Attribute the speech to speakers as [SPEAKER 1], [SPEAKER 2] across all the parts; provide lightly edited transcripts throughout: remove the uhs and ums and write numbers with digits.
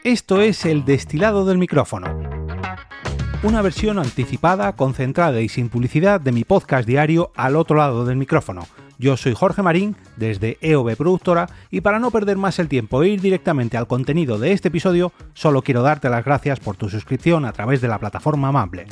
[SPEAKER 1] Esto es el destilado del micrófono. Una versión anticipada, concentrada y sin publicidad de mi podcast diario Al otro lado del micrófono. Yo soy Jorge Marín, desde EOB Productora, y para no perder más el tiempo e ir directamente al contenido de este episodio, solo quiero darte las gracias por tu suscripción a través de la plataforma Mumbler.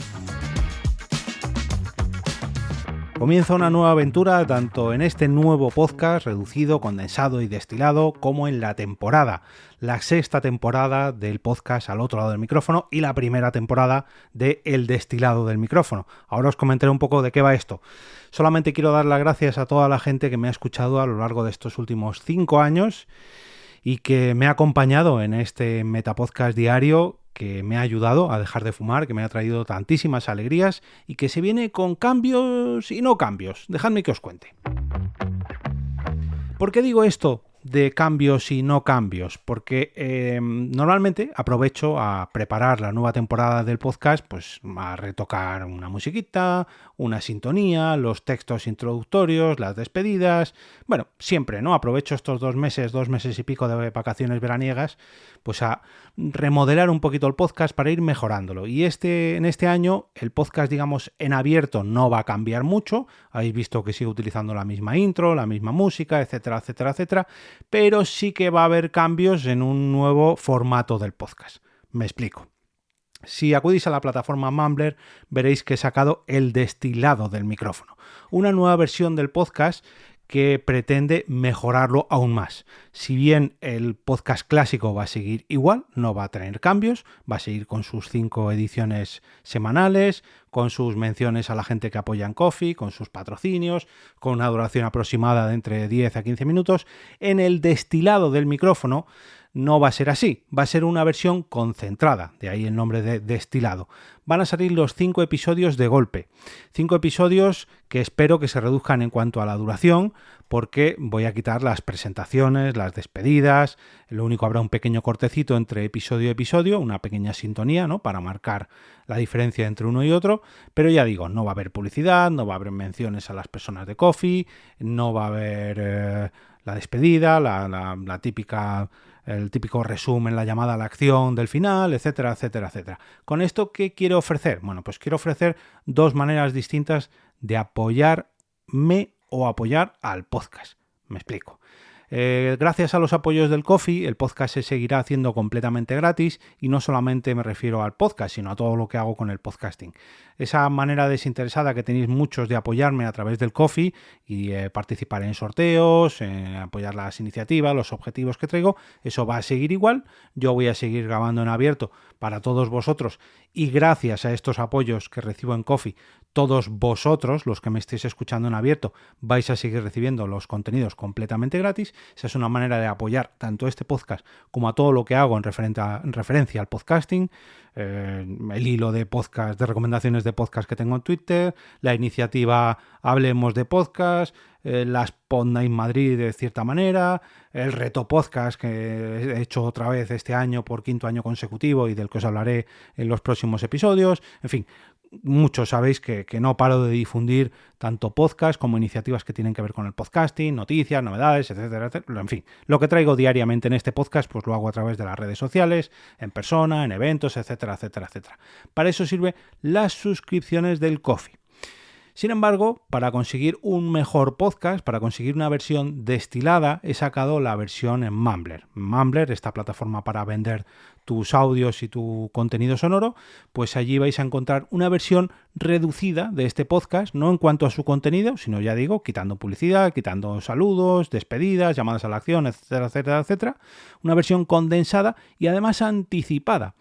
[SPEAKER 1] Comienza una nueva aventura tanto en este nuevo podcast reducido, condensado y destilado como en la temporada, la sexta temporada del podcast Al otro lado del micrófono y la primera temporada de El destilado del micrófono. Ahora os comentaré un poco de qué va esto. Solamente quiero dar las gracias a toda la gente que me ha escuchado a lo largo de estos últimos 5 años y que me ha acompañado en este metapodcast diario, que me ha ayudado a dejar de fumar, que me ha traído tantísimas alegrías y que se viene con cambios y no cambios. Dejadme que os cuente. ¿Por qué digo esto de cambios y no cambios? Porque normalmente aprovecho a preparar la nueva temporada del podcast, pues a retocar una musiquita, una sintonía, los textos introductorios, las despedidas. Bueno, siempre, ¿no? Aprovecho estos 2 meses y pico de vacaciones veraniegas, pues a remodelar un poquito el podcast para ir mejorándolo. Y en este año el podcast, digamos, en abierto no va a cambiar mucho. Habéis visto que sigo utilizando la misma intro, la misma música, etcétera, etcétera, etcétera. Pero sí que va a haber cambios en un nuevo formato del podcast. Me explico. Si acudís a la plataforma Mumbler, veréis que he sacado el destilado del micrófono, una nueva versión del podcast que pretende mejorarlo aún más. Si bien el podcast clásico va a seguir igual, no va a tener cambios, va a seguir con sus 5 ediciones semanales, con sus menciones a la gente que apoya en Ko-fi, con sus patrocinios, con una duración aproximada de entre 10 a 15 minutos. En el destilado del micrófono no va a ser así, va a ser una versión concentrada, de ahí el nombre de destilado. Van a salir los 5 episodios de golpe, 5 episodios que espero que se reduzcan en cuanto a la duración, porque voy a quitar las presentaciones, las despedidas, lo único habrá un pequeño cortecito entre episodio y episodio, una pequeña sintonía, ¿no?, para marcar la diferencia entre uno y otro, pero ya digo, no va a haber publicidad, no va a haber menciones a las personas de Ko-fi, no va a haber la despedida, la típica... el típico resumen, la llamada a la acción del final, etcétera, etcétera, etcétera. ¿Con esto qué quiero ofrecer? Bueno, pues quiero ofrecer 2 maneras distintas de apoyarme o apoyar al podcast. Me explico. Gracias a los apoyos del Ko-fi, el podcast se seguirá haciendo completamente gratis y no solamente me refiero al podcast, sino a todo lo que hago con el podcasting. Esa manera desinteresada que tenéis muchos de apoyarme a través del Ko-fi y participar en sorteos, apoyar las iniciativas, los objetivos que traigo, eso va a seguir igual. Yo voy a seguir grabando en abierto para todos vosotros y gracias a estos apoyos que recibo en Ko-fi, todos vosotros, los que me estéis escuchando en abierto, vais a seguir recibiendo los contenidos completamente gratis. Esa es una manera de apoyar tanto este podcast como a todo lo que hago en referencia al podcasting, el hilo de podcast, de recomendaciones de podcast que tengo en Twitter, la iniciativa Hablemos de Podcast, la Spot Night Madrid de cierta manera, el reto podcast que he hecho otra vez este año por 5º año consecutivo y del que os hablaré en los próximos episodios. En fin, muchos sabéis que no paro de difundir tanto podcast como iniciativas que tienen que ver con el podcasting, noticias, novedades, etcétera, etcétera. En fin, lo que traigo diariamente en este podcast pues lo hago a través de las redes sociales, en persona, en eventos, etcétera, etcétera, etcétera. Para eso sirve las suscripciones del Ko-fi. Sin embargo, para conseguir un mejor podcast, para conseguir una versión destilada, he sacado la versión en Mumbler. Mumbler, esta plataforma para vender tus audios y tu contenido sonoro, pues allí vais a encontrar una versión reducida de este podcast, no en cuanto a su contenido, sino ya digo, quitando publicidad, quitando saludos, despedidas, llamadas a la acción, etcétera, etcétera, etcétera. Una versión condensada y además anticipada.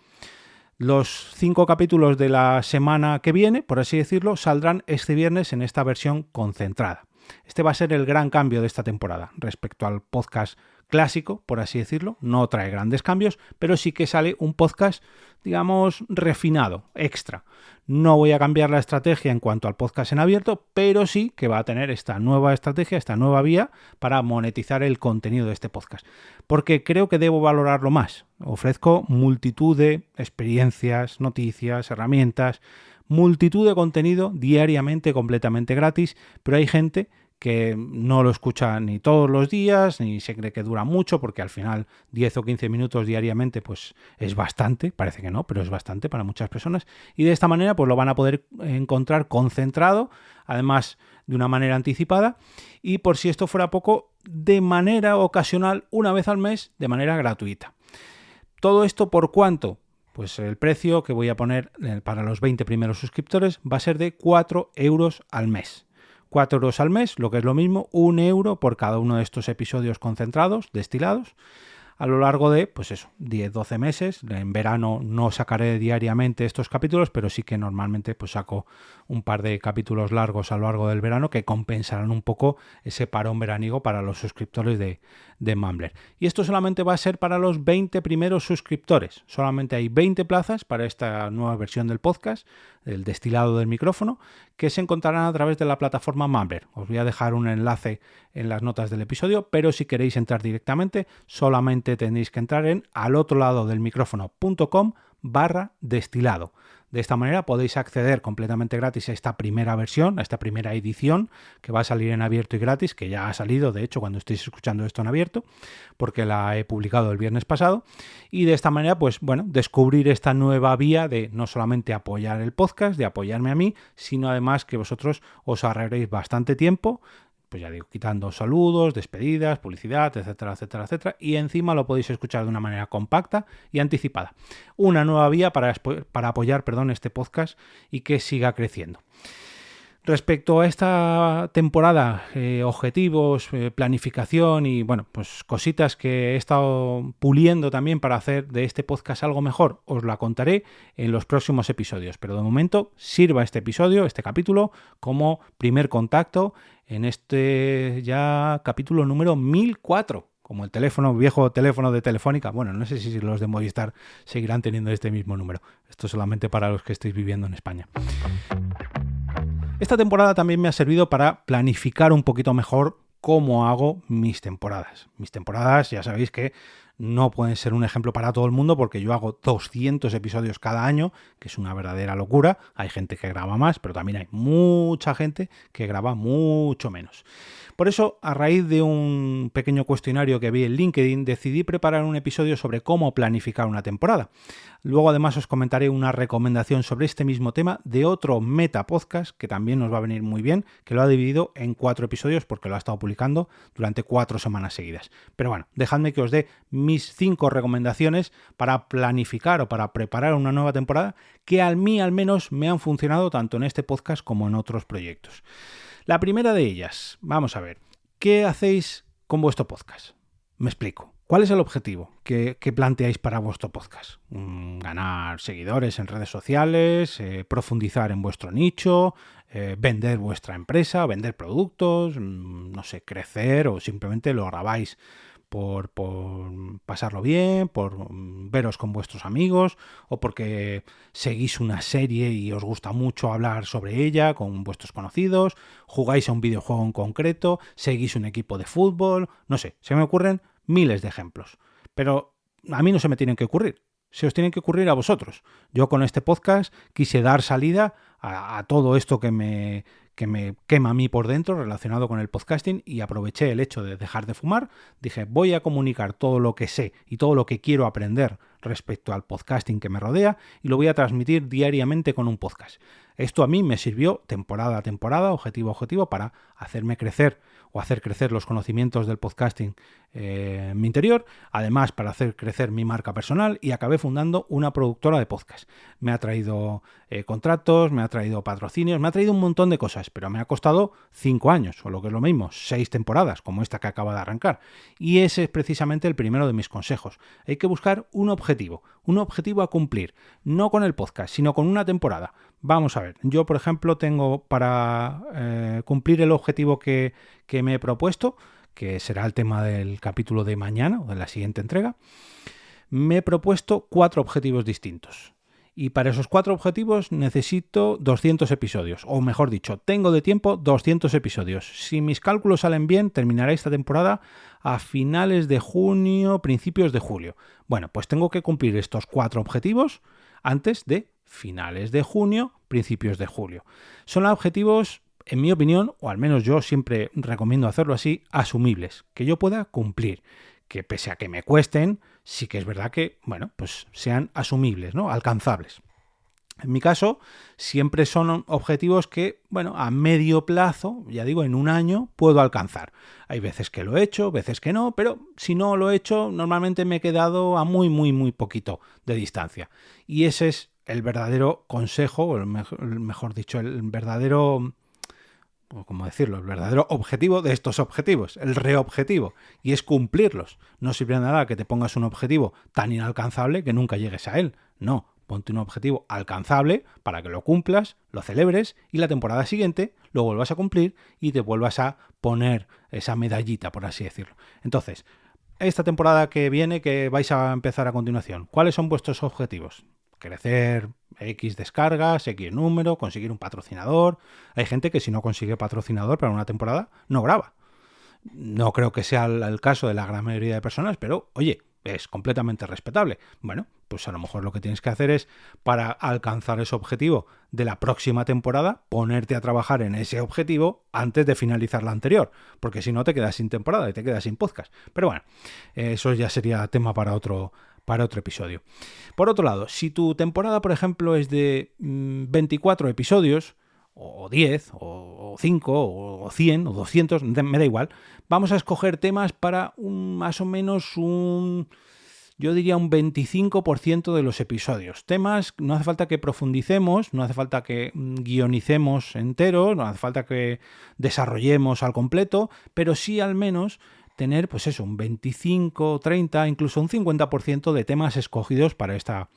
[SPEAKER 1] Los 5 capítulos de la semana que viene, por así decirlo, saldrán este viernes en esta versión concentrada. Este va a ser el gran cambio de esta temporada respecto al podcast clásico, por así decirlo. No trae grandes cambios, pero sí que sale un podcast, digamos, refinado, extra. No voy a cambiar la estrategia en cuanto al podcast en abierto, pero sí que va a tener esta nueva estrategia, esta nueva vía para monetizar el contenido de este podcast. Porque creo que debo valorarlo más. Ofrezco multitud de experiencias, noticias, herramientas, multitud de contenido diariamente completamente gratis, pero hay gente que no lo escucha ni todos los días, ni se cree que dura mucho, porque al final 10 o 15 minutos diariamente pues es bastante, parece que no, pero es bastante para muchas personas, y de esta manera pues lo van a poder encontrar concentrado, además de una manera anticipada, y por si esto fuera poco, de manera ocasional, una vez al mes, de manera gratuita. ¿Todo esto por cuánto? Pues el precio que voy a poner para los 20 primeros suscriptores va a ser de 4 euros al mes. 4 euros al mes, lo que es lo mismo, 1 euro por cada uno de estos episodios concentrados, destilados, a lo largo de, pues eso, 10-12 meses. En verano no sacaré diariamente estos capítulos, pero sí que normalmente pues saco un par de capítulos largos a lo largo del verano que compensarán un poco ese parón veraniego para los suscriptores de Mumbler. Y esto solamente va a ser para los 20 primeros suscriptores. Solamente hay 20 plazas para esta nueva versión del podcast, el destilado del micrófono, que se encontrarán a través de la plataforma Mumbler. Os voy a dejar un enlace en las notas del episodio, pero si queréis entrar directamente, solamente tenéis que entrar en alotroladodelmicrofono.com/destilado. De esta manera podéis acceder completamente gratis a esta primera versión, a esta primera edición, que va a salir en abierto y gratis, que ya ha salido, de hecho, cuando estéis escuchando esto en abierto, porque la he publicado el viernes pasado. Y de esta manera, pues bueno, descubrir esta nueva vía de no solamente apoyar el podcast, de apoyarme a mí, sino además que vosotros os ahorraréis bastante tiempo, pues ya digo, quitando saludos, despedidas, publicidad, etcétera, etcétera, etcétera, y encima lo podéis escuchar de una manera compacta y anticipada. Una nueva vía para apoyar este podcast y que siga creciendo. Respecto a esta temporada, objetivos, planificación y bueno, pues cositas que he estado puliendo también para hacer de este podcast algo mejor, os la contaré en los próximos episodios. Pero de momento sirva este episodio, este capítulo, como primer contacto en este ya capítulo número 1004. Como el viejo teléfono de Telefónica. Bueno, no sé si los de Movistar seguirán teniendo este mismo número. Esto solamente para los que estéis viviendo en España. Esta temporada también me ha servido para planificar un poquito mejor cómo hago mis temporadas. Mis temporadas, ya sabéis que no pueden ser un ejemplo para todo el mundo porque yo hago 200 episodios cada año, que es una verdadera locura. Hay gente que graba más, pero también hay mucha gente que graba mucho menos. Por eso, a raíz de un pequeño cuestionario que vi en LinkedIn, decidí preparar un episodio sobre cómo planificar una temporada. Luego, además, os comentaré una recomendación sobre este mismo tema de otro meta podcast que también nos va a venir muy bien, que lo ha dividido en 4 episodios porque lo ha estado publicando durante 4 semanas seguidas. Pero bueno, dejadme que os dé mis 5 recomendaciones para planificar o para preparar una nueva temporada que a mí al menos me han funcionado tanto en este podcast como en otros proyectos. La primera de ellas, vamos a ver, ¿qué hacéis con vuestro podcast? Me explico. ¿Cuál es el objetivo que planteáis para vuestro podcast? ¿Ganar seguidores en redes sociales? ¿Profundizar en vuestro nicho? ¿Vender vuestra empresa? ¿Vender productos? No sé, crecer o simplemente lo grabáis por pasarlo bien, por veros con vuestros amigos o porque seguís una serie y os gusta mucho hablar sobre ella con vuestros conocidos, jugáis a un videojuego en concreto, seguís un equipo de fútbol, no sé, se me ocurren miles de ejemplos, pero a mí no se me tienen que ocurrir, se os tienen que ocurrir a vosotros. Yo con este podcast quise dar salida a todo esto que me quema a mí por dentro relacionado con el podcasting y aproveché el hecho de dejar de fumar. Dije, voy a comunicar todo lo que sé y todo lo que quiero aprender respecto al podcasting que me rodea y lo voy a transmitir diariamente con un podcast. Esto a mí me sirvió temporada a temporada, objetivo a objetivo, para hacerme crecer o hacer crecer los conocimientos del podcasting en mi interior, además para hacer crecer mi marca personal, y acabé fundando una productora de podcast. Me ha traído contratos, me ha traído patrocinios, me ha traído un montón de cosas, pero me ha costado 5 años, o lo que es lo mismo, 6 temporadas, como esta que acaba de arrancar. Y ese es precisamente el primero de mis consejos. Hay que buscar un objetivo a cumplir, no con el podcast, sino con una temporada. Vamos a ver, yo por ejemplo tengo para cumplir el objetivo que me he propuesto, que será el tema del capítulo de mañana o de la siguiente entrega, me he propuesto 4 objetivos distintos. Y para esos 4 objetivos necesito 200 episodios, o mejor dicho, tengo de tiempo 200 episodios. Si mis cálculos salen bien, terminaré esta temporada a finales de junio, principios de julio. Bueno, pues tengo que cumplir estos 4 objetivos antes de finales de junio, principios de julio. Son objetivos en mi opinión, o al menos yo siempre recomiendo hacerlo así, asumibles, que yo pueda cumplir, que pese a que me cuesten, sí que es verdad que, bueno, pues sean asumibles, ¿no? Alcanzables. En mi caso, siempre son objetivos que, bueno, a medio plazo, ya digo, en un año, puedo alcanzar. Hay veces que lo he hecho, veces que no, pero si no lo he hecho, normalmente me he quedado a muy, muy, muy poquito de distancia. Y ese es el verdadero consejo, o mejor dicho, el verdadero, o cómo decirlo, el verdadero objetivo de estos objetivos, el reobjetivo, y es cumplirlos. No sirve de nada que te pongas un objetivo tan inalcanzable que nunca llegues a él. No, ponte un objetivo alcanzable para que lo cumplas, lo celebres y la temporada siguiente lo vuelvas a cumplir y te vuelvas a poner esa medallita, por así decirlo. Entonces, esta temporada que viene, que vais a empezar a continuación, ¿cuáles son vuestros objetivos? Crecer X descargas, X número, conseguir un patrocinador. Hay gente que si no consigue patrocinador para una temporada, no graba. No creo que sea el caso de la gran mayoría de personas, pero oye, es completamente respetable. Bueno, pues a lo mejor lo que tienes que hacer es, para alcanzar ese objetivo de la próxima temporada, ponerte a trabajar en ese objetivo antes de finalizar la anterior, porque si no te quedas sin temporada y te quedas sin podcast. Pero bueno, eso ya sería tema para otro episodio. Por otro lado, si tu temporada, por ejemplo, es de 24 episodios, o 10, o 5, o 100, o 200, me da igual, vamos a escoger temas para más o menos yo diría un 25% de los episodios. Temas, no hace falta que profundicemos, no hace falta que guionicemos entero, no hace falta que desarrollemos al completo, pero sí al menos tener, pues eso, un 25, 30, incluso un 50% de temas escogidos para esta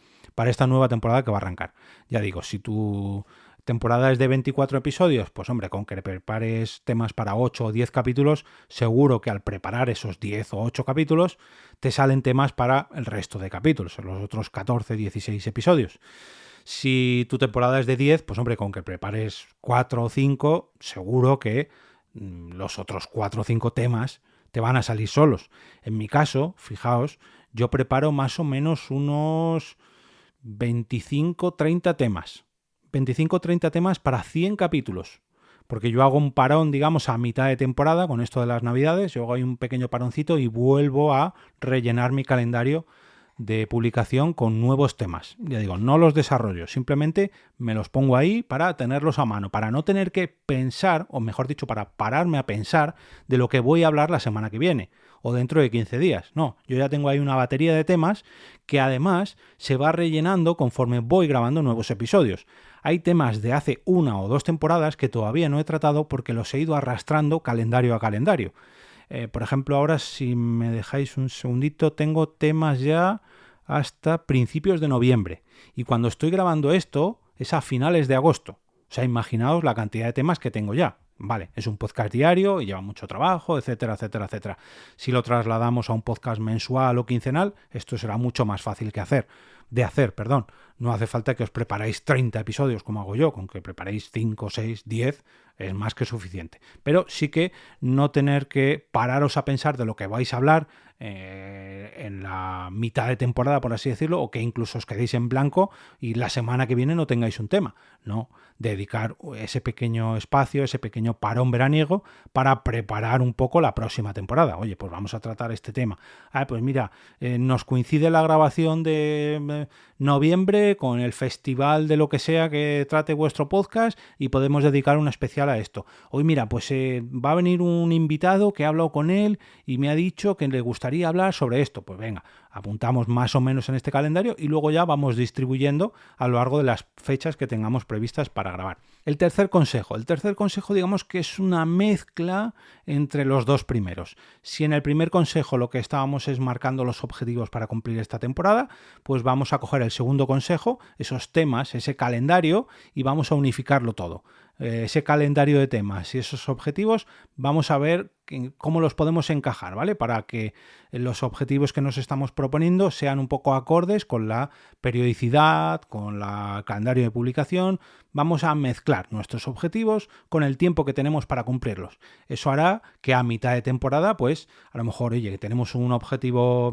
[SPEAKER 1] nueva temporada que va a arrancar. Ya digo, si tu temporada es de 24 episodios, pues hombre, con que prepares temas para 8 o 10 capítulos, seguro que al preparar esos 10 o 8 capítulos, te salen temas para el resto de capítulos, los otros 14, 16 episodios. Si tu temporada es de 10, pues hombre, con que prepares 4 o 5, seguro que los otros 4 o 5 temas te van a salir solos. En mi caso, fijaos, yo preparo más o menos unos 25-30 temas. 25-30 temas para 100 capítulos. Porque yo hago un parón, digamos, a mitad de temporada con esto de las Navidades. Yo hago ahí un pequeño paroncito y vuelvo a rellenar mi calendario de publicación con nuevos temas. Ya digo, no los desarrollo, simplemente me los pongo ahí para tenerlos a mano, para no tener que pensar, o mejor dicho, para pararme a pensar de lo que voy a hablar la semana que viene o dentro de 15 días. No, yo ya tengo ahí una batería de temas que además se va rellenando conforme voy grabando nuevos episodios. Hay temas de hace 1 o 2 temporadas que todavía no he tratado porque los he ido arrastrando calendario a calendario. Por ejemplo, ahora si me dejáis un segundito, tengo temas ya hasta principios de noviembre. Y cuando estoy grabando esto es a finales de agosto. O sea, imaginaos la cantidad de temas que tengo ya. Vale, es un podcast diario y lleva mucho trabajo, etcétera, etcétera, etcétera. Si lo trasladamos a un podcast mensual o quincenal, esto será mucho más fácil de hacer. No hace falta que os preparéis 30 episodios como hago yo, con que preparéis 5, 6, 10 es más que suficiente. Pero sí que no tener que pararos a pensar de lo que vais a hablar en la mitad de temporada, por así decirlo, o que incluso os quedéis en blanco y la semana que viene no tengáis un tema. No, dedicar ese pequeño espacio, ese pequeño parón veraniego para preparar un poco la próxima temporada. Oye, pues vamos a tratar este tema. Pues mira, nos coincide la grabación de noviembre con el festival de lo que sea que trate vuestro podcast y podemos dedicar una especial a esto. Hoy mira, pues va a venir un invitado que he hablado con él y me ha dicho que le gustaría hablar sobre esto. Pues venga, apuntamos más o menos en este calendario y luego ya vamos distribuyendo a lo largo de las fechas que tengamos previstas para grabar. El tercer consejo digamos que es una mezcla entre los dos primeros. Si en el primer consejo lo que estábamos es marcando los objetivos para cumplir esta temporada, pues vamos a coger el segundo consejo, esos temas, ese calendario, y vamos a unificarlo todo. Ese calendario de temas y esos objetivos, vamos a ver cómo los podemos encajar, ¿vale? Para que los objetivos que nos estamos proponiendo sean un poco acordes con la periodicidad, con el calendario de publicación. Vamos a mezclar nuestros objetivos con el tiempo que tenemos para cumplirlos. Eso hará que a mitad de temporada, pues, a lo mejor, oye, que tenemos un objetivo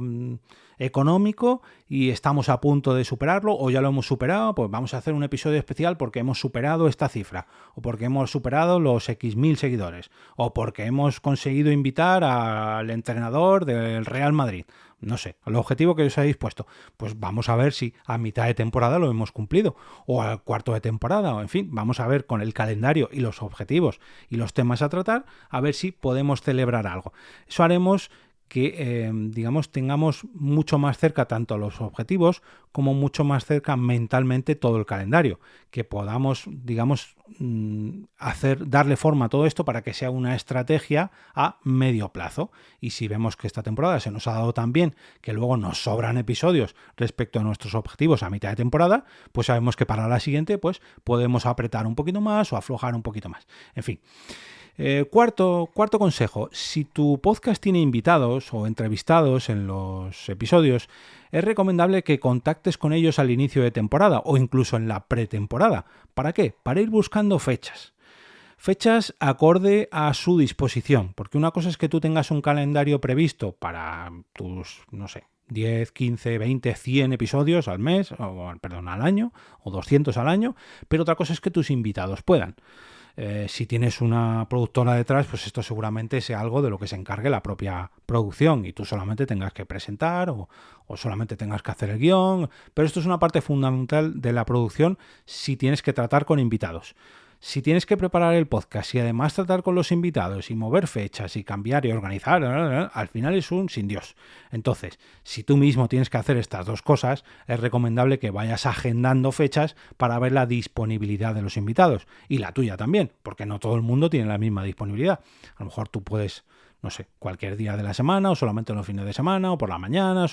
[SPEAKER 1] económico y estamos a punto de superarlo o ya lo hemos superado, pues vamos a hacer un episodio especial porque hemos superado esta cifra o porque hemos superado los X mil seguidores o porque hemos conseguido invitar al entrenador del Real Madrid. No sé, al objetivo que os habéis puesto. Pues vamos a ver si a mitad de temporada lo hemos cumplido o al cuarto de temporada o en fin, vamos a ver con el calendario y los objetivos y los temas a tratar a ver si podemos celebrar algo. Eso haremos que, digamos, tengamos mucho más cerca tanto los objetivos como mucho más cerca mentalmente todo el calendario, que podamos, digamos, darle forma a todo esto para que sea una estrategia a medio plazo. Y si vemos que esta temporada se nos ha dado tan bien que luego nos sobran episodios respecto a nuestros objetivos a mitad de temporada, pues sabemos que para la siguiente pues podemos apretar un poquito más o aflojar un poquito más. En fin. Cuarto consejo, si tu podcast tiene invitados o entrevistados en los episodios, es recomendable que contactes con ellos al inicio de temporada o incluso en la pretemporada. ¿Para qué? Para ir buscando fechas. Fechas acorde a su disposición, porque una cosa es que tú tengas un calendario previsto para tus, no sé, 10, 15, 20, 100 episodios al mes, al año, o 200 al año, pero otra cosa es que tus invitados puedan. Si tienes una productora detrás, pues esto seguramente sea algo de lo que se encargue la propia producción y tú solamente tengas que presentar o solamente tengas que hacer el guión, pero esto es una parte fundamental de la producción si tienes que tratar con invitados. Si tienes que preparar el podcast y además tratar con los invitados y mover fechas y cambiar y organizar, al final es un sin Dios. Entonces, si tú mismo tienes que hacer estas dos cosas, es recomendable que vayas agendando fechas para ver la disponibilidad de los invitados y la tuya también, porque no todo el mundo tiene la misma disponibilidad. A lo mejor tú puedes, no sé, cualquier día de la semana o solamente los fines de semana o por las mañanas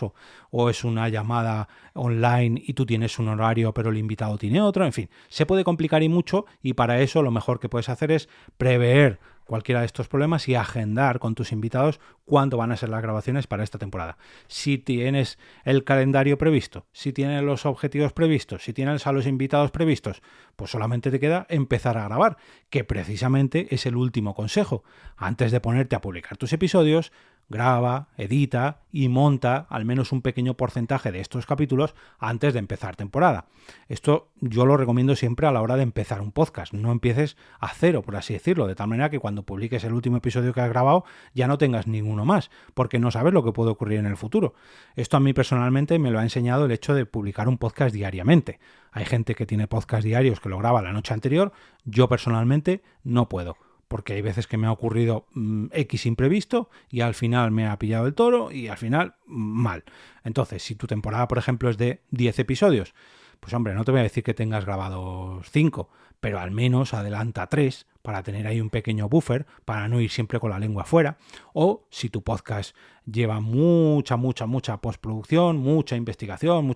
[SPEAKER 1] o es una llamada online y tú tienes un horario pero el invitado tiene otro, en fin, se puede complicar y mucho y para eso lo mejor que puedes hacer es prever cualquiera de estos problemas y agendar con tus invitados cuándo van a ser las grabaciones para esta temporada. Si tienes el calendario previsto, si tienes los objetivos previstos, si tienes a los invitados previstos, pues solamente te queda empezar a grabar, que precisamente es el último consejo. Antes de ponerte a publicar tus episodios, graba, edita y monta al menos un pequeño porcentaje de estos capítulos antes de empezar temporada. Esto yo lo recomiendo siempre a la hora de empezar un podcast. No empieces a cero, por así decirlo, de tal manera que cuando publiques el último episodio que has grabado ya no tengas ninguno más, porque no sabes lo que puede ocurrir en el futuro. Esto a mí personalmente me lo ha enseñado el hecho de publicar un podcast diariamente. Hay gente que tiene podcast diarios que lo graba la noche anterior, yo personalmente no puedo. Porque hay veces que me ha ocurrido X imprevisto y al final me ha pillado el toro y al final mal. Entonces, si tu temporada, por ejemplo, es de 10 episodios, pues hombre, no te voy a decir que tengas grabados 5, pero al menos adelanta 3 para tener ahí un pequeño buffer, para no ir siempre con la lengua afuera. O si tu podcast lleva mucha postproducción, mucha investigación,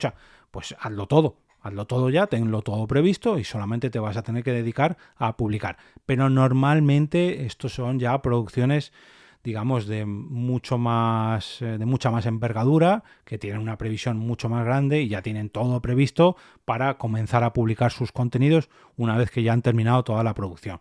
[SPEAKER 1] pues hazlo todo. Hazlo todo ya, tenlo todo previsto y solamente te vas a tener que dedicar a publicar. Pero normalmente estos son ya producciones, digamos, de mucha más envergadura, que tienen una previsión mucho más grande y ya tienen todo previsto para comenzar a publicar sus contenidos una vez que ya han terminado toda la producción.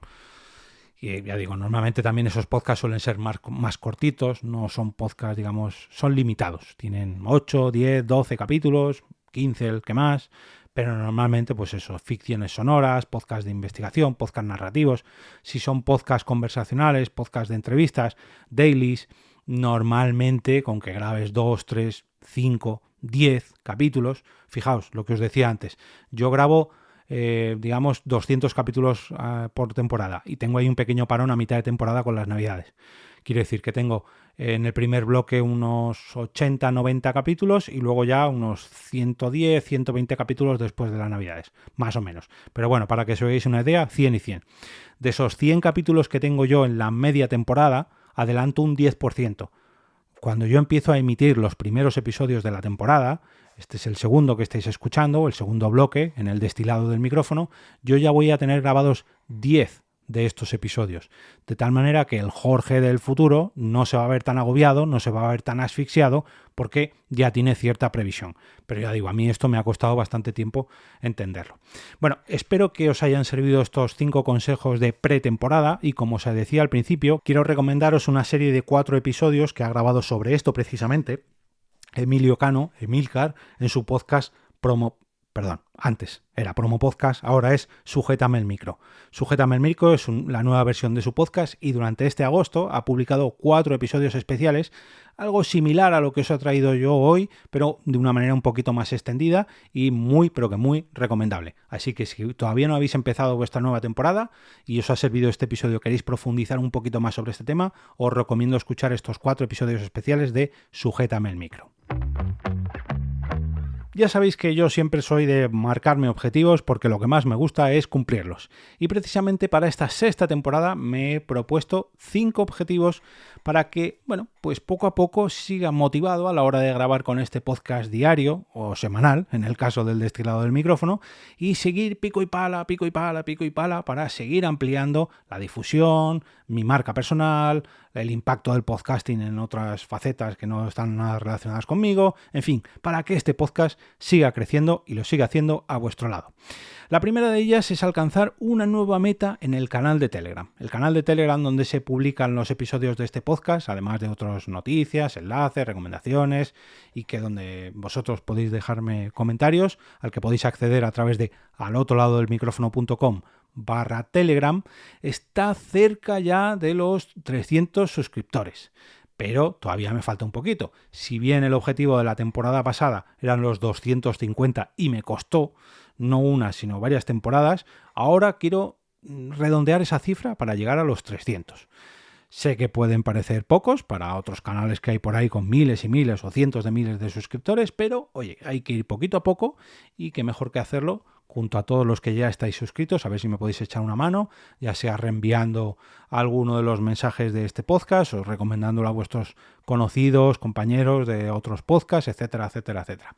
[SPEAKER 1] Y ya digo, normalmente también esos podcasts suelen ser más cortitos, no son podcasts, digamos, son limitados. Tienen 8, 10, 12 capítulos, 15 el que más, pero normalmente pues eso, ficciones sonoras, podcasts de investigación, podcasts narrativos. Si son podcasts conversacionales, podcasts de entrevistas, dailies, normalmente con que grabes 2, 3, 5, 10 capítulos, fijaos lo que os decía antes, yo grabo digamos 200 capítulos por temporada y tengo ahí un pequeño parón a mitad de temporada con las navidades. Quiere decir que tengo en el primer bloque unos 80, 90 capítulos y luego ya unos 110, 120 capítulos después de las navidades, más o menos. Pero bueno, para que os hagáis una idea, 100 y 100. De esos 100 capítulos que tengo yo en la media temporada, adelanto un 10%. Cuando yo empiezo a emitir los primeros episodios de la temporada, este es el segundo que estáis escuchando, el segundo bloque en el destilado del micrófono, yo ya voy a tener grabados 10 de estos episodios. De tal manera que el Jorge del futuro no se va a ver tan agobiado, no se va a ver tan asfixiado, porque ya tiene cierta previsión. Pero ya digo, a mí esto me ha costado bastante tiempo entenderlo. Bueno, espero que os hayan servido estos 5 consejos de pretemporada y, como os decía al principio, quiero recomendaros una serie de 4 episodios que ha grabado sobre esto precisamente Emilio Cano, Emilcar, en su podcast antes era Promo Podcast, ahora es Sujétame el Micro. Sujétame el Micro es la nueva versión de su podcast y durante este agosto ha publicado 4 episodios especiales, algo similar a lo que os he traído yo hoy, pero de una manera un poquito más extendida y muy, pero que muy recomendable. Así que si todavía no habéis empezado vuestra nueva temporada y os ha servido este episodio, queréis profundizar un poquito más sobre este tema, os recomiendo escuchar estos 4 episodios especiales de Sujétame el Micro. Ya sabéis que yo siempre soy de marcarme objetivos porque lo que más me gusta es cumplirlos. Y precisamente para esta 6ª temporada me he propuesto 5 objetivos para que, pues poco a poco siga motivado a la hora de grabar con este podcast diario o semanal, en el caso del destilado del micrófono, y seguir pico y pala para seguir ampliando la difusión, mi marca personal, el impacto del podcasting en otras facetas que no están nada relacionadas conmigo, en fin, para que este podcast siga creciendo y lo siga haciendo a vuestro lado. La primera de ellas es alcanzar una nueva meta en el canal de Telegram. El canal de Telegram donde se publican los episodios de este podcast, además de otras noticias, enlaces, recomendaciones y que donde vosotros podéis dejarme comentarios, al que podéis acceder a través de alotoladodelmicrofono.com/Telegram, está cerca ya de los 300 suscriptores. Pero todavía me falta un poquito. Si bien el objetivo de la temporada pasada eran los 250 y me costó no una, sino varias temporadas, ahora quiero redondear esa cifra para llegar a los 300. Sé que pueden parecer pocos para otros canales que hay por ahí con miles y miles o cientos de miles de suscriptores, pero oye, hay que ir poquito a poco y qué mejor que hacerlo junto a todos los que ya estáis suscritos, a ver si me podéis echar una mano, ya sea reenviando alguno de los mensajes de este podcast o recomendándolo a vuestros conocidos, compañeros de otros podcasts, etcétera, etcétera, etcétera.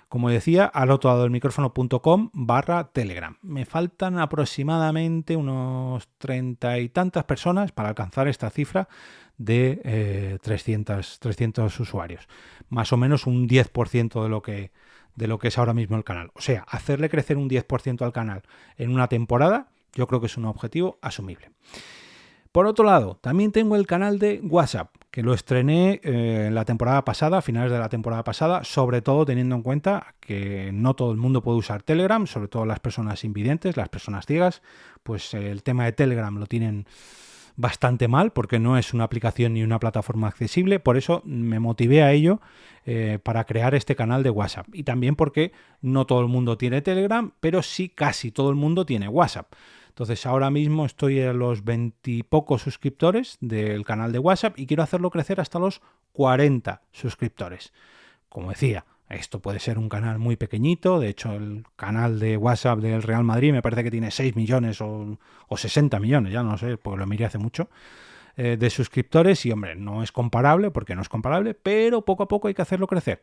[SPEAKER 1] Como decía, alotoladodelmicrofono.com/Telegram. Me faltan aproximadamente unos 30 y tantas personas para alcanzar esta cifra de 300 usuarios. Más o menos un 10% de lo que es ahora mismo el canal. O sea, hacerle crecer un 10% al canal en una temporada, yo creo que es un objetivo asumible. Por otro lado, también tengo el canal de WhatsApp, que lo estrené en la temporada pasada, a finales de la temporada pasada, sobre todo teniendo en cuenta que no todo el mundo puede usar Telegram, sobre todo las personas invidentes, las personas ciegas, pues el tema de Telegram lo tienen bastante mal porque no es una aplicación ni una plataforma accesible, por eso me motivé a ello para crear este canal de WhatsApp y también porque no todo el mundo tiene Telegram, pero sí casi todo el mundo tiene WhatsApp. Entonces ahora mismo estoy a los 20 y pocos suscriptores del canal de WhatsApp y quiero hacerlo crecer hasta los 40 suscriptores. Como decía, esto puede ser un canal muy pequeñito, de hecho el canal de WhatsApp del Real Madrid me parece que tiene 6 millones o 60 millones, ya no sé, porque lo miré hace mucho, de suscriptores y hombre, no es comparable, porque no es comparable, pero poco a poco hay que hacerlo crecer.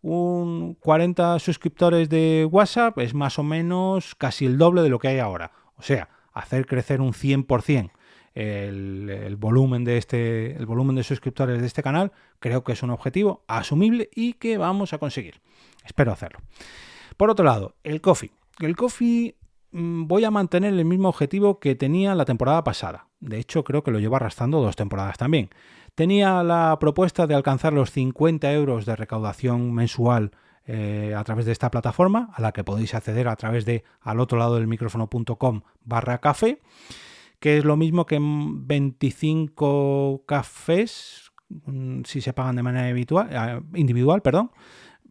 [SPEAKER 1] 40 suscriptores de WhatsApp es más o menos casi el doble de lo que hay ahora. O sea, hacer crecer un 100% el volumen de suscriptores de este canal, creo que es un objetivo asumible y que vamos a conseguir. Espero hacerlo. Por otro lado, el Ko-fi. El Ko-fi voy a mantener el mismo objetivo que tenía la temporada pasada. De hecho, creo que lo llevo arrastrando 2 temporadas también. Tenía la propuesta de alcanzar los 50 euros de recaudación mensual a través de esta plataforma, a la que podéis acceder a través de alotoladodelmicrofono.com/café, que es lo mismo que 25 cafés, si se pagan de manera individual,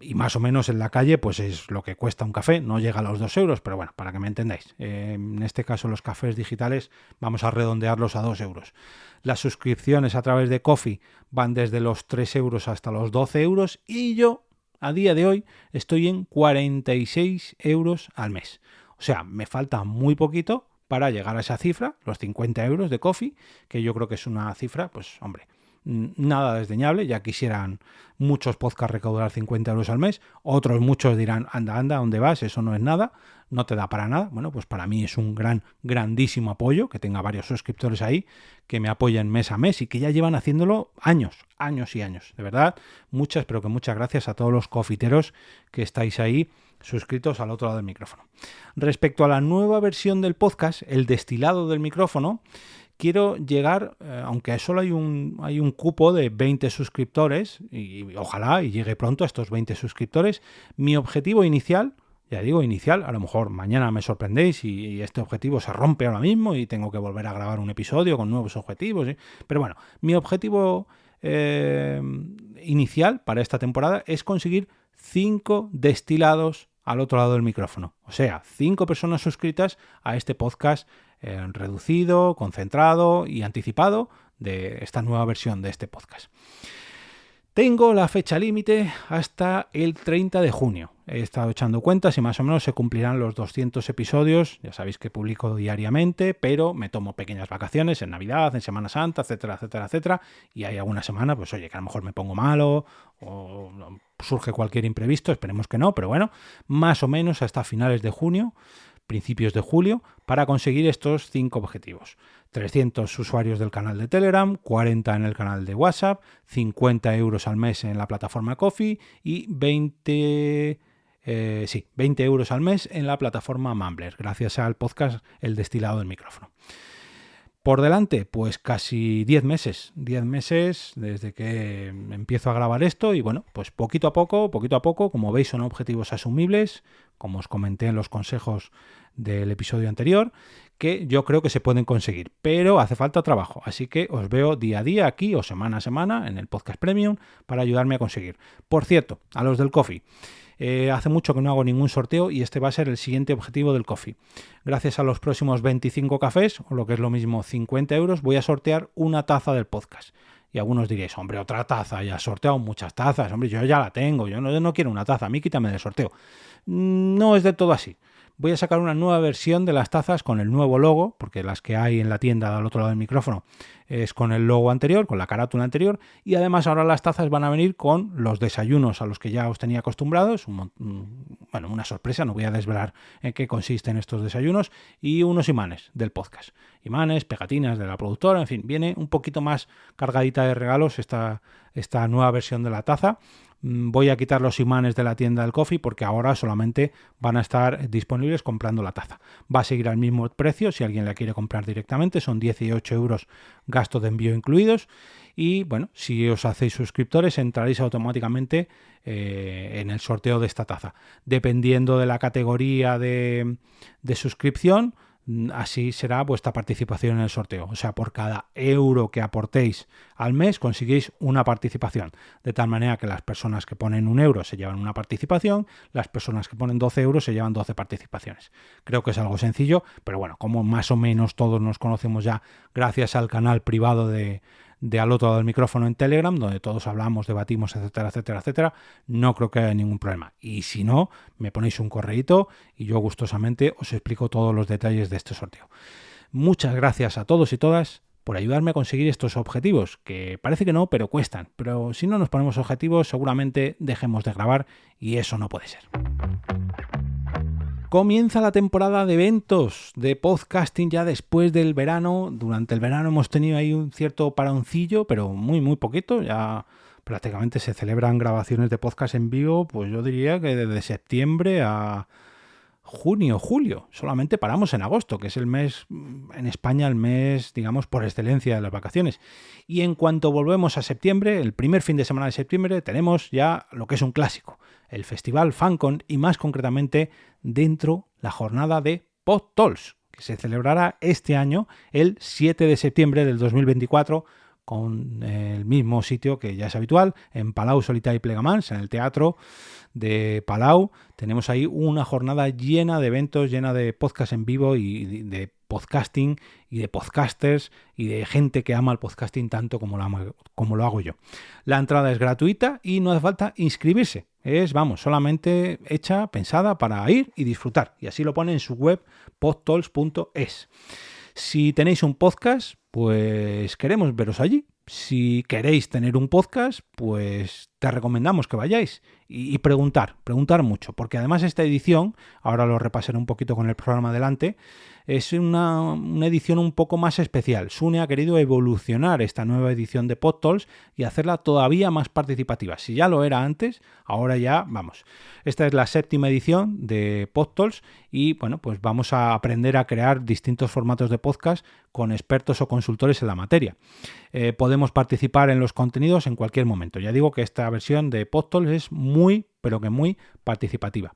[SPEAKER 1] y más o menos en la calle pues es lo que cuesta un café, no llega a los 2 euros, pero bueno, para que me entendáis. En este caso los cafés digitales vamos a redondearlos a 2 euros. Las suscripciones a través de Ko-fi van desde los 3 euros hasta los 12 euros y yo a día de hoy estoy en 46 euros al mes. O sea, me falta muy poquito para llegar a esa cifra, los 50 euros de Ko-fi, que yo creo que es una cifra, pues hombre, nada desdeñable. Ya quisieran muchos podcasts recaudar 50 euros al mes, otros muchos dirán, anda, ¿dónde vas? Eso no es nada, no te da para nada. Bueno, pues para mí es un grandísimo apoyo que tenga varios suscriptores ahí que me apoyan mes a mes y que ya llevan haciéndolo años y años. De verdad, muchas gracias a todos los cofiteros que estáis ahí suscritos al otro lado del micrófono. Respecto a la nueva versión del podcast, el destilado del micrófono, quiero llegar, aunque solo hay un cupo de 20 suscriptores, y ojalá y llegue pronto a estos 20 suscriptores, mi objetivo inicial, ya digo inicial, a lo mejor mañana me sorprendéis y este objetivo se rompe ahora mismo y tengo que volver a grabar un episodio con nuevos objetivos, ¿sí? Pero bueno, mi objetivo inicial para esta temporada es conseguir 5 destilados al otro lado del micrófono. O sea, 5 personas suscritas a este podcast reducido, concentrado y anticipado de esta nueva versión de este podcast. Tengo la fecha límite hasta el 30 de junio. He estado echando cuentas y más o menos se cumplirán los 200 episodios. Ya sabéis que publico diariamente, pero me tomo pequeñas vacaciones en Navidad, en Semana Santa, etcétera, etcétera, etcétera. Y hay alguna semana, pues oye, que a lo mejor me pongo malo o surge cualquier imprevisto, esperemos que no, pero bueno, más o menos hasta finales de junio, principios de julio, para conseguir estos 5 objetivos. 300 usuarios del canal de Telegram, 40 en el canal de WhatsApp, 50 euros al mes en la plataforma Ko-fi y 20 euros al mes en la plataforma Mumbler, gracias al podcast El Destilado del Micrófono. Por delante, pues casi 10 meses desde que empiezo a grabar esto y bueno, pues poquito a poco, como veis son objetivos asumibles, como os comenté en los consejos del episodio anterior, que yo creo que se pueden conseguir, pero hace falta trabajo, así que os veo día a día aquí o semana a semana en el Podcast Premium para ayudarme a conseguir. Por cierto, a los del Ko-fi, hace mucho que no hago ningún sorteo y este va a ser el siguiente objetivo del Ko-fi. Gracias a los próximos 25 cafés, o lo que es lo mismo 50 euros, voy a sortear una taza del podcast. Y algunos diréis, hombre, otra taza, ya has sorteado muchas tazas, hombre, yo ya la tengo, yo no quiero una taza, a mí quítame del sorteo. No es de todo así. Voy a sacar una nueva versión de las tazas con el nuevo logo, porque las que hay en la tienda al otro lado del micrófono es con el logo anterior, con la carátula anterior, y además ahora las tazas van a venir con los desayunos a los que ya os tenía acostumbrados, una sorpresa, no voy a desvelar en qué consisten estos desayunos, y unos imanes del podcast, imanes, pegatinas de la productora, en fin, viene un poquito más cargadita de regalos esta nueva versión de la taza. Voy a quitar los imanes de la tienda del Ko-fi porque ahora solamente van a estar disponibles comprando la taza. Va a seguir al mismo precio si alguien la quiere comprar directamente, son 18 euros gasto de envío incluidos y bueno, si os hacéis suscriptores entraréis automáticamente en el sorteo de esta taza. Dependiendo de la categoría de suscripción, así será vuestra participación en el sorteo. O sea, por cada euro que aportéis al mes conseguís una participación. De tal manera que las personas que ponen 1 euro se llevan una participación, las personas que ponen 12 euros se llevan 12 participaciones. Creo que es algo sencillo, pero bueno, como más o menos todos nos conocemos ya gracias al canal privado de al otro lado del micrófono en Telegram, donde todos hablamos, debatimos, etcétera, etcétera, etcétera, no creo que haya ningún problema. Y si no, me ponéis un correíto y yo gustosamente os explico todos los detalles de este sorteo. Muchas gracias a todos y todas por ayudarme a conseguir estos objetivos, que parece que no, pero cuestan. Pero si no nos ponemos objetivos, seguramente dejemos de grabar y eso no puede ser. Comienza la temporada de eventos de podcasting ya después del verano. Durante el verano hemos tenido ahí un cierto paroncillo, pero muy, muy poquito. Ya prácticamente se celebran grabaciones de podcast en vivo, pues yo diría que desde septiembre a junio, julio. Solamente paramos en agosto, que es el mes, en España, el mes, digamos, por excelencia de las vacaciones. Y en cuanto volvemos a septiembre, el primer fin de semana de septiembre, tenemos ya lo que es un clásico, el Festival FanCon y más concretamente dentro la jornada de PodTalks, que se celebrará este año el 7 de septiembre del 2024 con el mismo sitio que ya es habitual, en Palau, Solità i Plegamans, en el Teatro de Palau. Tenemos ahí una jornada llena de eventos, llena de podcast en vivo y de podcasting y de podcasters y de gente que ama el podcasting tanto como lo hago yo. La entrada es gratuita y no hace falta inscribirse. Es, solamente hecha, pensada para ir y disfrutar. Y así lo pone en su web podtalks.es. Si tenéis un podcast, pues queremos veros allí. Si queréis tener un podcast, pues te recomendamos que vayáis y preguntar mucho, porque además esta edición, ahora lo repasaré un poquito con el programa adelante, es una edición un poco más especial. Sune ha querido evolucionar esta nueva edición de PodTalks y hacerla todavía más participativa. Si ya lo era antes, ahora ya vamos. Esta es la 7ª edición de PodTalks y bueno, pues vamos a aprender a crear distintos formatos de podcast con expertos o consultores en la materia. Podemos participar en los contenidos en cualquier momento. Ya digo que esta versión de PodTalks es muy, pero que muy participativa.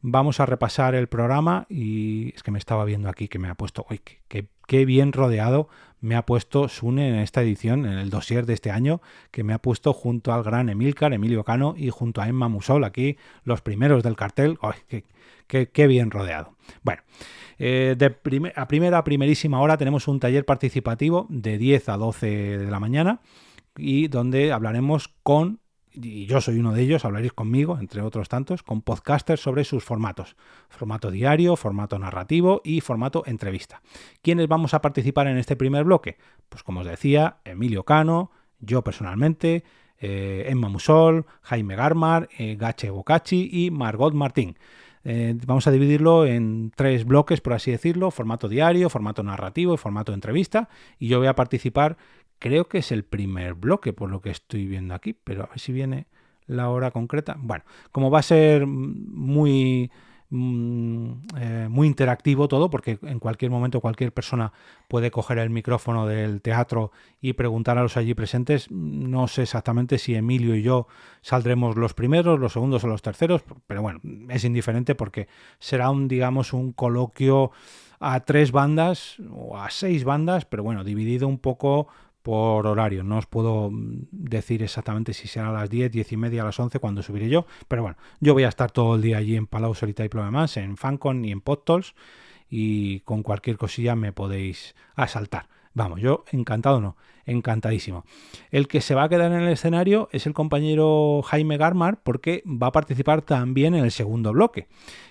[SPEAKER 1] Vamos a repasar el programa y es que me estaba viendo aquí que me ha puesto, uy, qué bien rodeado me ha puesto Sune en esta edición, en el dossier de este año, que me ha puesto junto al gran Emilio Cano y junto a Emma Musol, aquí los primeros del cartel. Uy, qué bien rodeado. Bueno, a primerísima hora tenemos un taller participativo de 10 a 12 de la mañana y donde hablaremos con, y yo soy uno de ellos, hablaréis conmigo, entre otros tantos, con podcasters sobre sus formatos. Formato diario, formato narrativo y formato entrevista. ¿Quiénes vamos a participar en este primer bloque? Pues como os decía, Emilio Cano, yo personalmente, Emma Musol, Jaime Garmar, Gache Bocacci y Margot Martín. Vamos a dividirlo en 3 bloques, por así decirlo: formato diario, formato narrativo y formato entrevista. Y yo voy a participar, creo que es el primer bloque, por lo que estoy viendo aquí, pero a ver si viene la hora concreta. Bueno, como va a ser muy interactivo todo, porque en cualquier momento cualquier persona puede coger el micrófono del teatro y preguntar a los allí presentes. No sé exactamente si Emilio y yo saldremos los primeros, los segundos o los terceros, pero bueno, es indiferente porque será un coloquio a 3 bandas o a 6 bandas, pero bueno, dividido un poco por horario. No os puedo decir exactamente si será a las 10, 10 y media, a las 11 cuando subiré yo, pero bueno, yo voy a estar todo el día allí en Palau Solità y Plegamans, en Fancon y en PodTalks, y con cualquier cosilla me podéis asaltar. Vamos, yo encantadísimo. El que se va a quedar en el escenario es el compañero Jaime Garmar, porque va a participar también en el segundo bloque,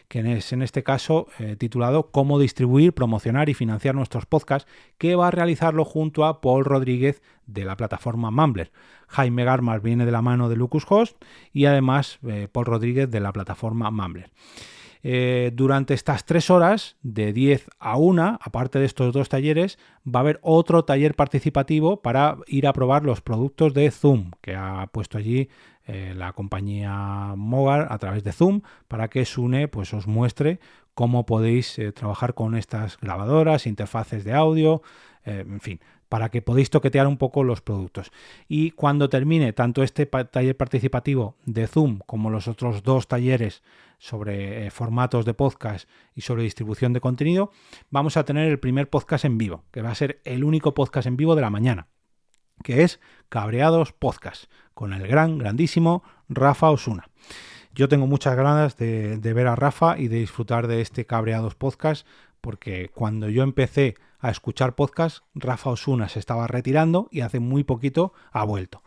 [SPEAKER 1] que es en este caso titulado Cómo distribuir, promocionar y financiar nuestros podcasts, que va a realizarlo junto a Paul Rodríguez de la plataforma Mumbler. Jaime Garmar viene de la mano de Lucas Host y además Paul Rodríguez de la plataforma Mumbler. Durante estas 3 horas, de 10 a 1, aparte de estos 2 talleres, va a haber otro taller participativo para ir a probar los productos de Zoom, que ha puesto allí la compañía Mogar a través de Zoom, para que Sune pues os muestre cómo podéis trabajar con estas grabadoras, interfaces de audio, en fin, para que podáis toquetear un poco los productos. Y cuando termine tanto este taller participativo de Zoom como los otros 2 talleres sobre formatos de podcast y sobre distribución de contenido, vamos a tener el primer podcast en vivo, que va a ser el único podcast en vivo de la mañana, que es Cabreados Podcast, con el grandísimo Rafa Osuna. Yo tengo muchas ganas de ver a Rafa y de disfrutar de este Cabreados Podcast, porque cuando yo empecé a escuchar podcast, Rafa Osuna se estaba retirando y hace muy poquito ha vuelto.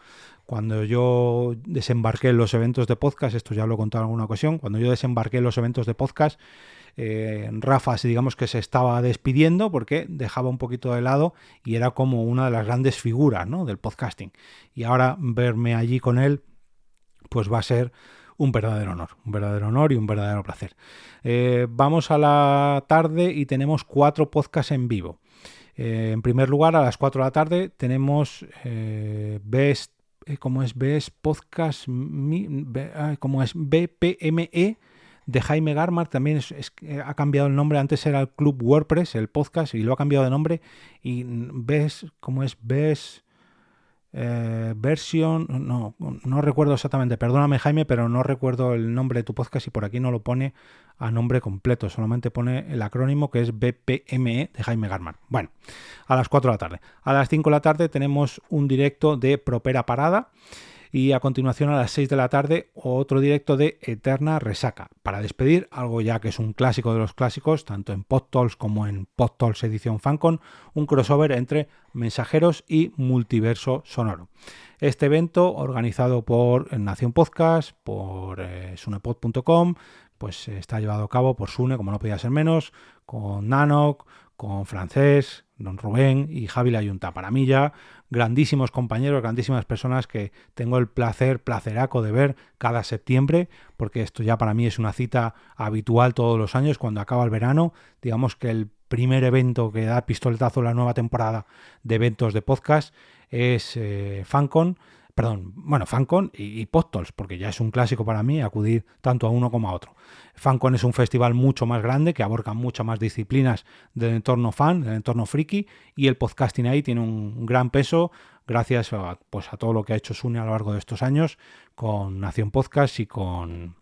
[SPEAKER 1] Cuando yo desembarqué en los eventos de podcast, esto ya lo he contado en alguna ocasión, cuando yo desembarqué en los eventos de podcast, Rafa, digamos que se estaba despidiendo porque dejaba un poquito de lado y era como una de las grandes figuras, ¿no?, del podcasting. Y ahora verme allí con él, pues va a ser un verdadero honor y un verdadero placer. Vamos a la tarde y tenemos 4 podcasts en vivo. En primer lugar, a las 4 de la tarde tenemos Best Podcast, como es BPME de Jaime Garmar. También ha cambiado el nombre. Antes era el Club WordPress, el podcast, y lo ha cambiado de nombre. Y versión, no recuerdo exactamente, perdóname Jaime, pero no recuerdo el nombre de tu podcast y por aquí no lo pone a nombre completo, solamente pone el acrónimo, que es BPME de Jaime Garmar. Bueno, a las 4 de la tarde. A las 5 de la tarde tenemos un directo de Propera Parada y a continuación a las 6 de la tarde otro directo de Eterna Resaca, para despedir algo ya que es un clásico de los clásicos, tanto en PodTalks como en PodTalks edición Fancon, un crossover entre mensajeros y multiverso sonoro. Este evento, organizado por Nación Podcast, por sunepod.com, pues está llevado a cabo por Sune, como no podía ser menos, con Nanoc, con Francés, don Rubén y Javi Layunta. Para mí ya grandísimos compañeros, grandísimas personas que tengo el placeraco de ver cada septiembre, porque esto ya para mí es una cita habitual todos los años cuando acaba el verano. Digamos que el primer evento que da pistoletazo a la nueva temporada de eventos de podcast es FanCon y PodTalks, porque ya es un clásico para mí acudir tanto a uno como a otro. FanCon es un festival mucho más grande que abarca muchas más disciplinas del entorno fan, del entorno friki, y el podcasting ahí tiene un gran peso gracias a todo lo que ha hecho Sune a lo largo de estos años con Nación Podcast y con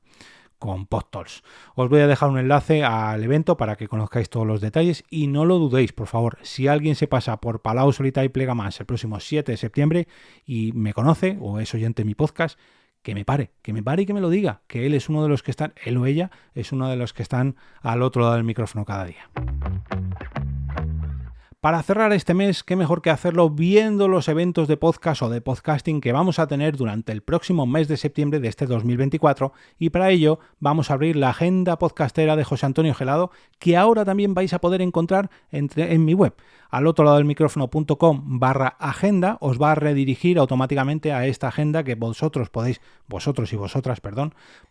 [SPEAKER 1] PodTalks. Os voy a dejar un enlace al evento para que conozcáis todos los detalles y no lo dudéis, por favor. Si alguien se pasa por Palau, Solità y Plegamans el próximo 7 de septiembre y me conoce o es oyente de mi podcast, que me pare y que me lo diga, que él es uno de los que están, él o ella es uno de los que están al otro lado del micrófono cada día. Para cerrar este mes, qué mejor que hacerlo viendo los eventos de podcast o de podcasting que vamos a tener durante el próximo mes de septiembre de este 2024, y para ello vamos a abrir la agenda podcastera de José Antonio Gelado, que ahora también vais a poder encontrar en mi web. Al otro lado del micrófono.com/agenda os va a redirigir automáticamente a esta agenda que vosotros y vosotras,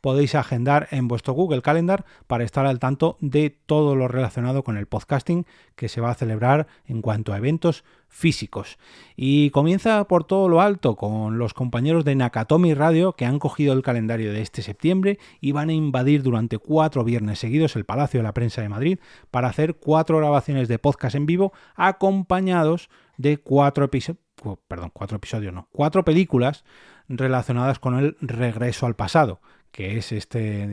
[SPEAKER 1] podéis agendar en vuestro Google Calendar para estar al tanto de todo lo relacionado con el podcasting que se va a celebrar en cuanto a eventos físicos. Y comienza por todo lo alto con los compañeros de Nakatomi Radio, que han cogido el calendario de este septiembre y van a invadir durante 4 viernes seguidos el Palacio de la Prensa de Madrid para hacer 4 grabaciones de podcast en vivo acompañados de 4 películas relacionadas con el Regreso al Pasado, que es este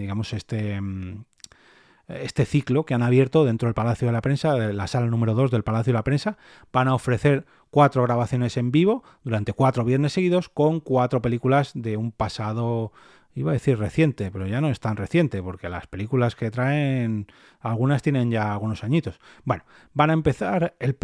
[SPEAKER 1] ciclo que han abierto dentro del Palacio de la Prensa, de la sala número 2 del Palacio de la Prensa. Van a ofrecer 4 grabaciones en vivo durante 4 viernes seguidos con 4 películas de un pasado, iba a decir reciente, pero ya no es tan reciente, porque las películas que traen, algunas tienen ya algunos añitos. Bueno, van a empezar el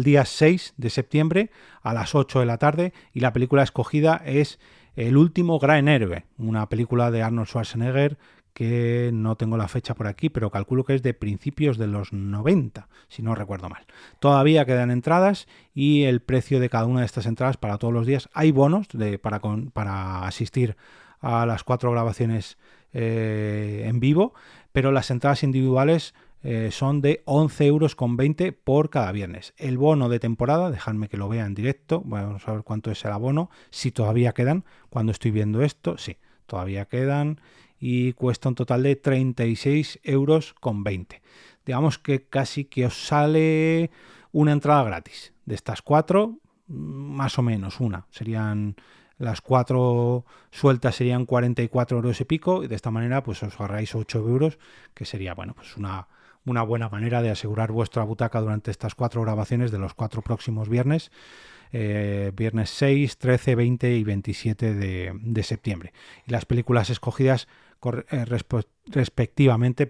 [SPEAKER 1] día 6 de septiembre a las 8 de la tarde y la película escogida es El último gran héroe, una película de Arnold Schwarzenegger que no tengo la fecha por aquí, pero calculo que es de principios de los 90, si no recuerdo mal. Todavía quedan entradas y el precio de cada una de estas entradas para todos los días. Hay bonos para asistir a las 4 grabaciones en vivo, pero las entradas individuales son de 11,20 € por cada viernes. El bono de temporada, dejadme que lo vea en directo, vamos a ver cuánto es el abono, si todavía quedan, cuando estoy viendo esto, sí, todavía quedan, y cuesta un total de 36,20 €. Digamos que casi que os sale una entrada gratis. De estas 4, más o menos una. Serían las 4 sueltas, serían 44 € y pico, y de esta manera pues os ahorráis 8 €, que sería pues una buena manera de asegurar vuestra butaca durante estas 4 grabaciones de los 4 próximos viernes. Viernes 6, 13, 20 y 27 de septiembre. Y las películas escogidas respectivamente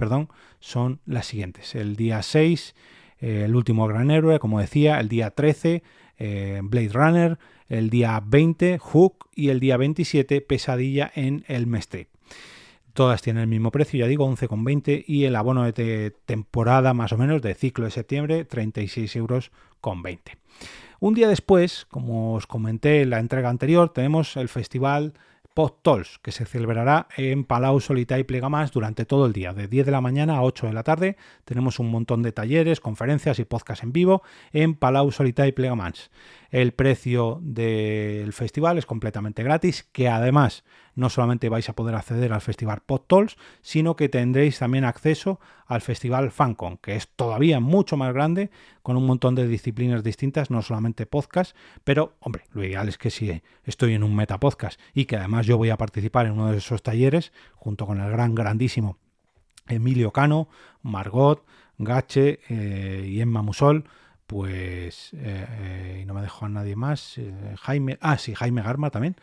[SPEAKER 1] son las siguientes. El día 6, El último gran héroe, como decía. El día 13, Blade Runner. El día 20, Hook. Y el día 27, Pesadilla en Elm Street. Todas tienen el mismo precio, ya digo, 11,20 €, y el abono de temporada, más o menos, de ciclo de septiembre, 36,20 €. Un día después, como os comenté en la entrega anterior, tenemos el festival PodTalks, que se celebrará en Palau, Solità y Plegamans durante todo el día, de 10 de la mañana a 8 de la tarde. Tenemos un montón de talleres, conferencias y podcasts en vivo en Palau, Solità y Plegamans. El precio del festival es completamente gratis, que además no solamente vais a poder acceder al festival PodTalks, sino que tendréis también acceso al festival FanCon, que es todavía mucho más grande, con un montón de disciplinas distintas, no solamente podcast, pero, hombre, lo ideal es que si estoy en un metapodcast y que además yo voy a participar en uno de esos talleres, junto con el grandísimo Emilio Cano, Margot, Gache y Emma Musol, pues, y no me dejo a nadie más, Jaime Garma también.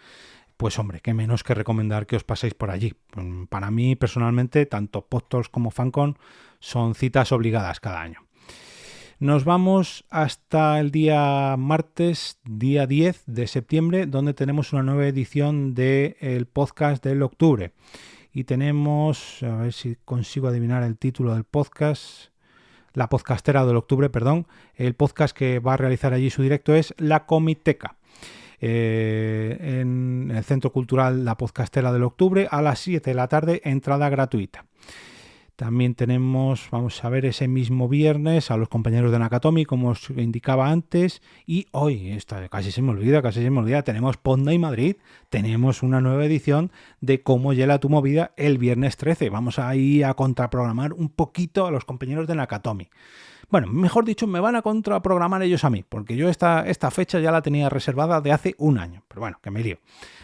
[SPEAKER 1] Pues hombre, qué menos que recomendar que os paséis por allí. Para mí, personalmente, tanto PodTalks como FanCon son citas obligadas cada año. Nos vamos hasta el día martes, día 10 de septiembre, donde tenemos una nueva edición del podcast del octubre. Y tenemos, a ver si consigo adivinar el título del podcast, la podcastera del octubre, perdón. El podcast que va a realizar allí su directo es La Comiteca. En el Centro Cultural La Podcastera del Octubre a las 7 de la tarde, entrada gratuita. También tenemos, vamos a ver, ese mismo viernes a los compañeros de Nakatomi, como os indicaba antes. Y hoy, casi se me olvida, tenemos Podnight Madrid. Tenemos una nueva edición de Cómo Hiela tu Movida el viernes 13. Vamos ahí a contraprogramar un poquito a los compañeros de Nakatomi. Bueno, mejor dicho, me van a contraprogramar ellos a mí, porque yo esta fecha ya la tenía reservada de hace un año. Pero bueno, que me lío.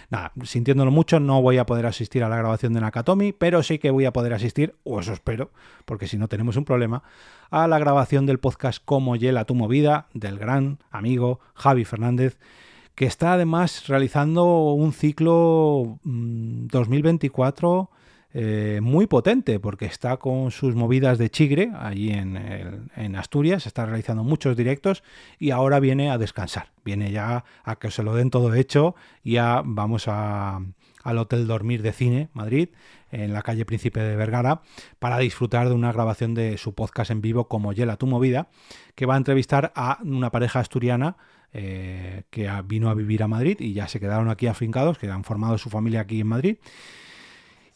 [SPEAKER 1] Nada, sintiéndolo mucho, no voy a poder asistir a la grabación de Nakatomi, pero sí que voy a poder asistir, o eso espero, porque si no tenemos un problema, a la grabación del podcast Cómo Hiela tu Movida del gran amigo Javi Fernández, que está además realizando un ciclo 2024 muy potente, porque está con sus movidas de chigre allí en Asturias, está realizando muchos directos y ahora viene a descansar, viene ya a que se lo den todo hecho. Ya vamos al Hotel Dormir de Cine Madrid, en la calle Príncipe de Vergara, para disfrutar de una grabación de su podcast en vivo Como Hiela tu Movida, que va a entrevistar a una pareja asturiana que vino a vivir a Madrid y ya se quedaron aquí afincados, que han formado su familia aquí en Madrid.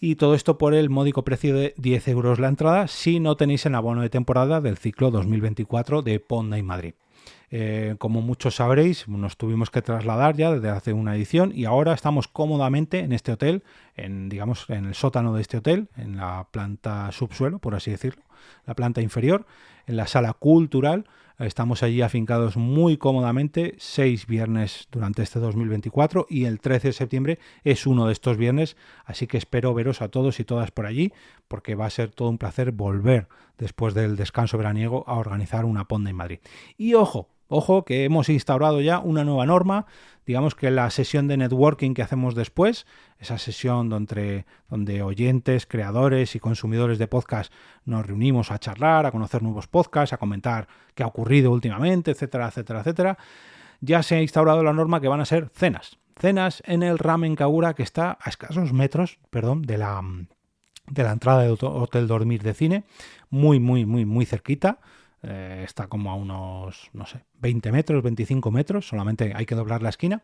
[SPEAKER 1] Y todo esto por el módico precio de 10 euros la entrada, si no tenéis el abono de temporada del ciclo 2024 de Podnight Madrid. Como muchos sabréis, nos tuvimos que trasladar ya desde hace una edición y ahora estamos cómodamente en este hotel, en el sótano de este hotel, en la planta subsuelo, por así decirlo, la planta inferior, en la sala cultural. Estamos allí afincados muy cómodamente 6 viernes durante este 2024 y el 13 de septiembre es uno de estos viernes, así que espero veros a todos y todas por allí, porque va a ser todo un placer volver después del descanso veraniego a organizar una Podnight en Madrid. Y ojo que hemos instaurado ya una nueva norma. Digamos que la sesión de networking que hacemos después, esa sesión donde oyentes, creadores y consumidores de podcast nos reunimos a charlar, a conocer nuevos podcasts, a comentar qué ha ocurrido últimamente, etcétera, etcétera, etcétera, ya se ha instaurado la norma que van a ser cenas en el Ramen Kagura, que está a escasos metros, de la entrada del Hotel Dormir de Cine, muy, muy, muy, muy cerquita. Está como a unos, 20 metros, 25 metros, solamente hay que doblar la esquina.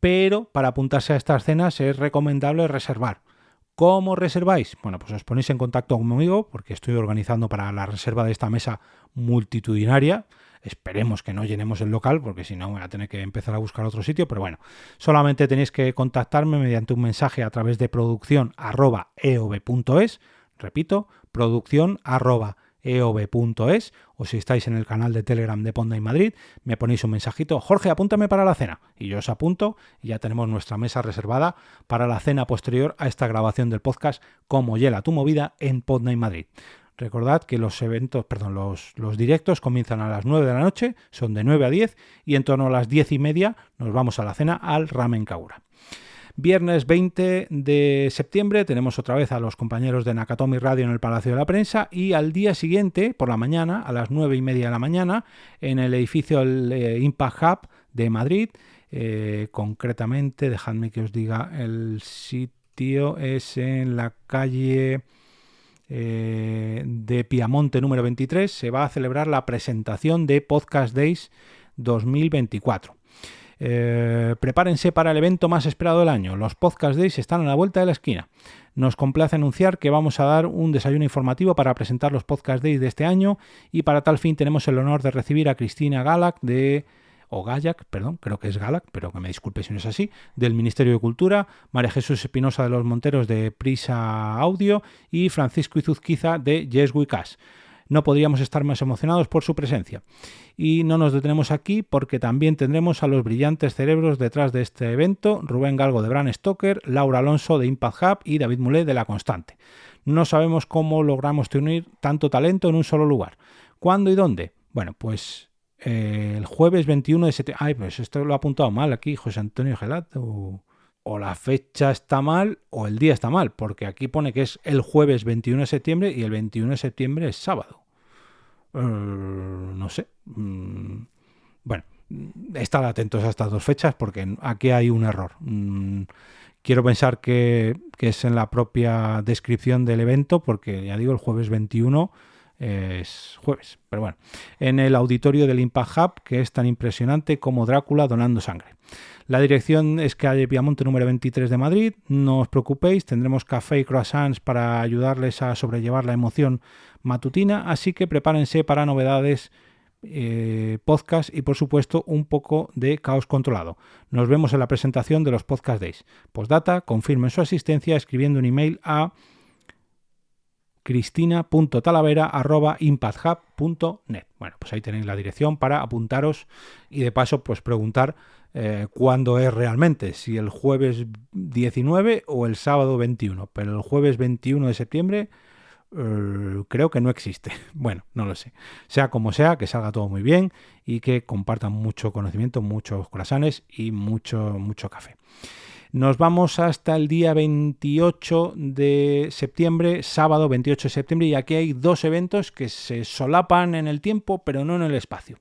[SPEAKER 1] Pero para apuntarse a estas cenas es recomendable reservar. ¿Cómo reserváis? Bueno, pues os ponéis en contacto conmigo, porque estoy organizando para la reserva de esta mesa multitudinaria. Esperemos que no llenemos el local, porque si no voy a tener que empezar a buscar otro sitio, pero bueno, solamente tenéis que contactarme mediante un mensaje a través de produccion@eov.es. Repito, produccion@eov.es, o si estáis en el canal de Telegram de Podnight Madrid, me ponéis un mensajito: Jorge, apúntame para la cena, y yo os apunto y ya tenemos nuestra mesa reservada para la cena posterior a esta grabación del podcast Cómo Hiela tu Movida en Podnight Madrid. Recordad que los directos comienzan a las 9 de la noche, son de 9 a 10 y en torno a las 10:30 nos vamos a la cena al Ramen Kagura. Viernes 20 de septiembre tenemos otra vez a los compañeros de Nakatomi Radio en el Palacio de la Prensa, y al día siguiente, por la mañana, a las 9:30 de la mañana, en el edificio del Impact Hub de Madrid, concretamente, dejadme que os diga, el sitio es en la calle de Piamonte número 23, se va a celebrar la presentación de Podcast Days 2024. Prepárense para el evento más esperado del año. Los Podcast Days están a la vuelta de la esquina. Nos complace anunciar que vamos a dar un desayuno informativo para presentar los Podcast Days de este año, y para tal fin tenemos el honor de recibir a Cristina Gallac creo que es Gallac, pero que me disculpe si no es así, del Ministerio de Cultura, María Jesús Espinosa de los Monteros de Prisa Audio y Francisco Izuzquiza de Yes We Cash. No podríamos estar más emocionados por su presencia. Y no nos detenemos aquí, porque también tendremos a los brillantes cerebros detrás de este evento: Rubén Galgo de Bram Stoker, Laura Alonso de Impact Hub y David Mulet de La Constante. No sabemos cómo logramos reunir tanto talento en un solo lugar. ¿Cuándo y dónde? Bueno, pues el jueves 21 de septiembre... Ay, pues esto lo ha apuntado mal aquí José Antonio Gelato. O la fecha está mal o el día está mal, porque aquí pone que es el jueves 21 de septiembre y el 21 de septiembre es sábado. No sé. Bueno, estad atentos a estas dos fechas, porque aquí hay un error. Quiero pensar que es en la propia descripción del evento, porque ya digo, el jueves 21 es jueves, pero bueno, en el auditorio del Impact Hub, que es tan impresionante como Drácula donando sangre. La dirección es calle Piamonte número 23 de Madrid. No os preocupéis, tendremos café y croissants para ayudarles a sobrellevar la emoción matutina, así que prepárense para novedades, podcast y por supuesto un poco de caos controlado. Nos vemos en la presentación de los Podcast Days. Postdata, confirmen su asistencia escribiendo un email a cristina.talavera@impacthub.net. Bueno, pues ahí tenéis la dirección para apuntaros y de paso pues preguntar cuándo es realmente, si el jueves 19 o el sábado 21, pero el jueves 21 de septiembre creo que no existe. Bueno, no lo sé. Sea como sea, que salga todo muy bien y que compartan mucho conocimiento, muchos croissants y mucho café. Nos vamos hasta el día 28 de septiembre, sábado 28 de septiembre, y aquí hay dos eventos que se solapan en el tiempo, pero no en el espacio.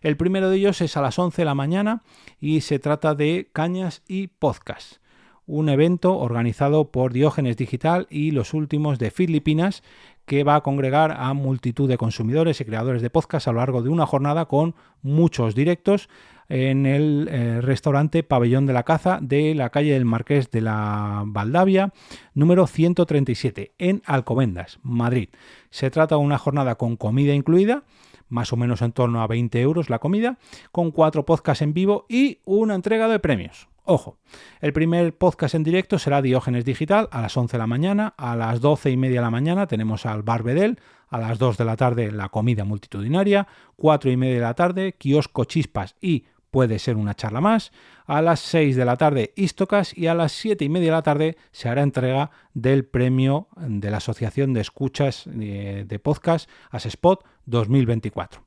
[SPEAKER 1] El primero de ellos es a las 11 de la mañana y se trata de Cañas y Podcast, un evento organizado por Diógenes Digital y Los Últimos de Filipinas, que va a congregar a multitud de consumidores y creadores de podcast a lo largo de una jornada con muchos directos en el restaurante Pabellón de la Caza de la calle del Marqués de la Valdavia, número 137, en Alcobendas, Madrid. Se trata de una jornada con comida incluida, más o menos en torno a 20 euros la comida, con 4 podcasts en vivo y una entrega de premios. Ojo, el primer podcast en directo será Diógenes Digital a las 11 de la mañana, a las 12:30 de la mañana tenemos al Bar Bedel, a las 2 de la tarde la comida multitudinaria, 4:30 de la tarde Kiosco Chispas y Puede ser una charla más, a las 6 de la tarde Istocas y a las 7:30 de la tarde se hará entrega del premio de la Asociación de Escuchas de Podcast ASESPOT 2024.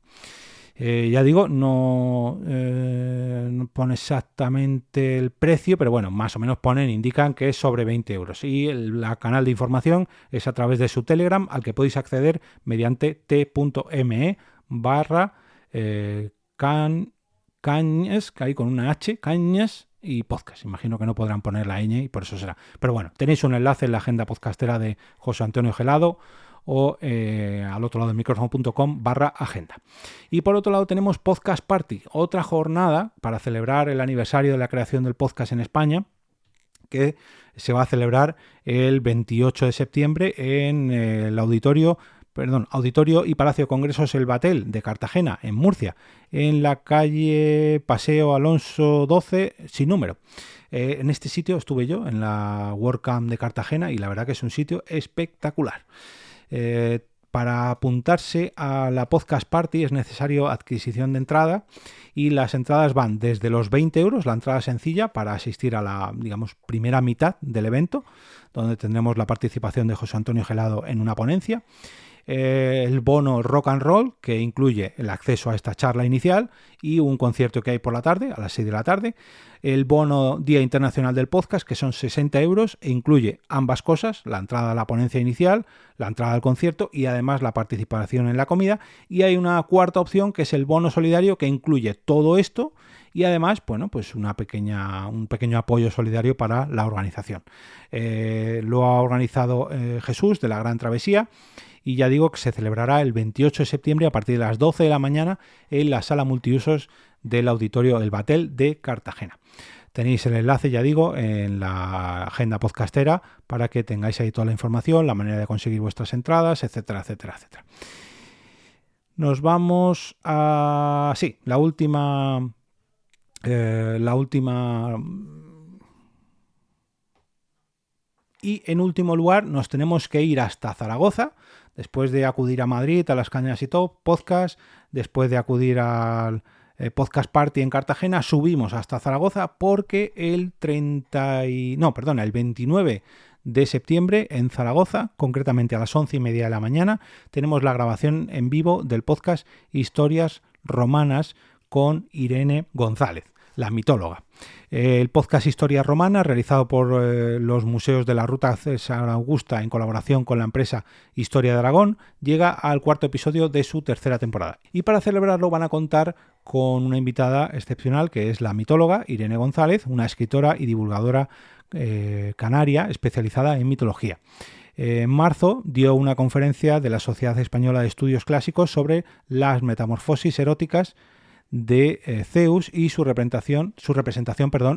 [SPEAKER 1] Ya digo, no pone exactamente el precio, pero bueno, más o menos indican que es sobre 20 euros. Y el canal de información es a través de su Telegram, al que podéis acceder mediante t.me/cañas, que hay con una H, cañas y podcast. Imagino que no podrán poner la ñ y por eso será. Pero bueno, tenéis un enlace en la agenda podcastera de José Antonio Gelado o al otro lado del micrófono.com/agenda. Y por otro lado tenemos Podcast Party, otra jornada para celebrar el aniversario de la creación del podcast en España, que se va a celebrar el 28 de septiembre en el Auditorio y Palacio de Congresos El Batel de Cartagena, en Murcia, en la calle Paseo Alonso 12, sin número. En este sitio estuve yo, en la WordCamp de Cartagena, y la verdad que es un sitio espectacular. Para apuntarse a la Podcast Party es necesario adquisición de entrada, y las entradas van desde los 20 euros, la entrada sencilla para asistir a la, digamos, primera mitad del evento, donde tendremos la participación de José Antonio Gelado en una ponencia. El bono Rock and Roll, que incluye el acceso a esta charla inicial y un concierto que hay por la tarde, a las 6 de la tarde. El bono Día Internacional del Podcast, que son 60 euros e incluye ambas cosas, la entrada a la ponencia inicial, la entrada al concierto y además la participación en la comida. Y hay una cuarta opción, que es el bono solidario, que incluye todo esto y además, bueno, pues un pequeño apoyo solidario para la organización. Lo ha organizado Jesús de la Gran Travesía, y ya digo que se celebrará el 28 de septiembre a partir de las 12 de la mañana en la sala multiusos del Auditorio El Batel de Cartagena. Tenéis el enlace, ya digo, en la agenda podcastera para que tengáis ahí toda la información, la manera de conseguir vuestras entradas, etcétera, etcétera, etcétera. Nos vamos a... sí, la última... Y en último lugar nos tenemos que ir hasta Zaragoza, después de acudir a Madrid, a las Cañas y Top, podcast, después de acudir al Podcast Party en Cartagena, subimos hasta Zaragoza porque el 29 de septiembre en Zaragoza, concretamente a las 11:30 de la mañana, tenemos la grabación en vivo del podcast Historias Romanas con Irene González, la mitóloga. El podcast Historia Romana, realizado por los museos de la Ruta César Augusta en colaboración con la empresa Historia de Aragón, llega al 4º episodio de su 3ª temporada. Y para celebrarlo van a contar con una invitada excepcional, que es la mitóloga Irene González, una escritora y divulgadora canaria especializada en mitología. En marzo dio una conferencia de la Sociedad Española de Estudios Clásicos sobre las metamorfosis eróticas de Zeus y su representación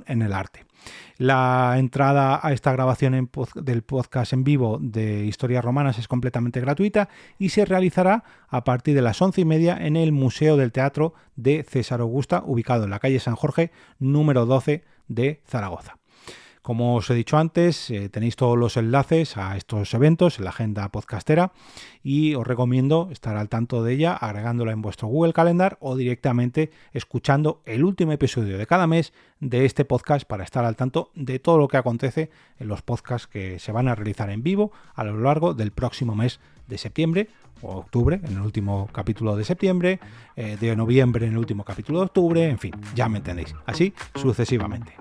[SPEAKER 1] en el arte. La entrada a esta grabación del podcast en vivo de Historias Romanas es completamente gratuita y se realizará a partir de las 11:30 en el Museo del Teatro de César Augusta, ubicado en la calle San Jorge, número 12 de Zaragoza. Como os he dicho antes, tenéis todos los enlaces a estos eventos en la agenda podcastera y os recomiendo estar al tanto de ella agregándola en vuestro Google Calendar o directamente escuchando el último episodio de cada mes de este podcast para estar al tanto de todo lo que acontece en los podcasts que se van a realizar en vivo a lo largo del próximo mes de septiembre o octubre en el último capítulo de septiembre, de noviembre en el último capítulo de octubre, en fin, ya me entendéis, así sucesivamente.